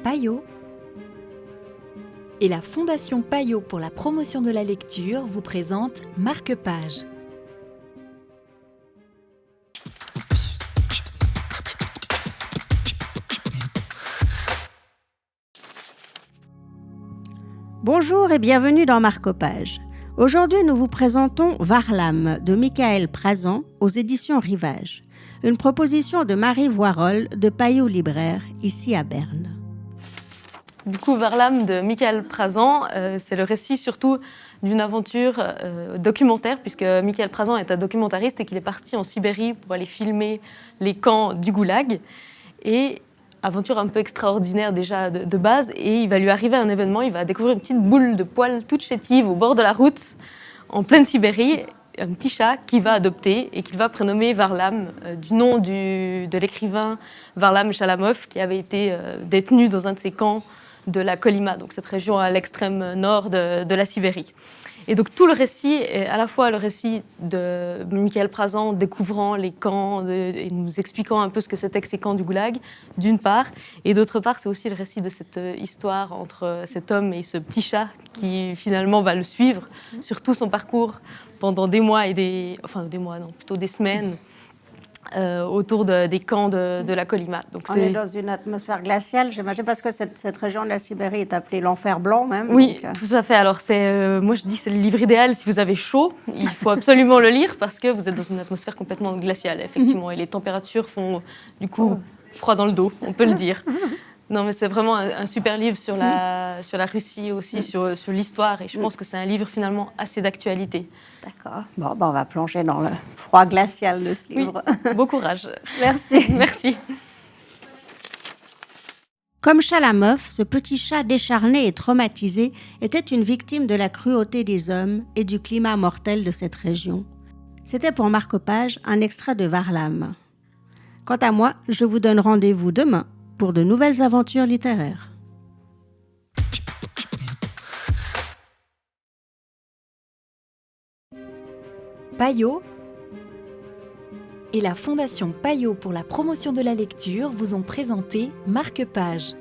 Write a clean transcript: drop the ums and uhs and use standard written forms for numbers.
Payot et la Fondation Payot pour la promotion de la lecture vous présente Marque-Page. Bonjour et bienvenue dans Marque-Page. Aujourd'hui, nous vous présentons Varlam de Michael Prazan aux éditions Rivage. Une proposition de Marie Voirol de Payot Libraire, ici à Berne. Du coup, Varlam de Michael Prazan, c'est le récit surtout d'une aventure documentaire, puisque Michael Prazan est un documentariste et qu'il est parti en Sibérie pour aller filmer les camps du Goulag. Et aventure un peu extraordinaire déjà de base, et il va lui arriver un événement, il va découvrir une petite boule de poils toute chétive au bord de la route, en pleine Sibérie, un petit chat qu'il va adopter et qu'il va prénommer Varlam, du nom de l'écrivain Varlam Chalamov, qui avait été détenu dans un de ces camps de la Kolyma, donc cette région à l'extrême nord de la Sibérie. Et donc tout le récit est à la fois le récit de Michael Prazan découvrant les camps et nous expliquant un peu ce que c'était que ces camps du Goulag, d'une part, et d'autre part c'est aussi le récit de cette histoire entre cet homme et ce petit chat qui finalement va le suivre sur tout son parcours pendant des mois plutôt des semaines autour des camps de la Kolyma. Donc on est dans une atmosphère glaciale, j'imagine, parce que cette région de la Sibérie est appelée l'enfer blanc même. Oui, tout à fait. Alors moi je dis que c'est le livre idéal si vous avez chaud. Il faut absolument le lire parce que vous êtes dans une atmosphère complètement glaciale, effectivement. Et les températures font du coup froid dans le dos, on peut le dire. Non, mais c'est vraiment un super livre sur la Russie aussi, sur l'histoire. Et je pense que c'est un livre finalement assez d'actualité. D'accord. Bon, on va plonger dans le froid glacial de ce livre. Oui, bon courage. Merci. Merci. Comme Chalamov, ce petit chat décharné et traumatisé était une victime de la cruauté des hommes et du climat mortel de cette région. C'était pour Marque-Page un extrait de Varlam. Quant à moi, je vous donne rendez-vous demain pour de nouvelles aventures littéraires. Payot et la Fondation Payot pour la promotion de la lecture vous ont présenté Marque-Page.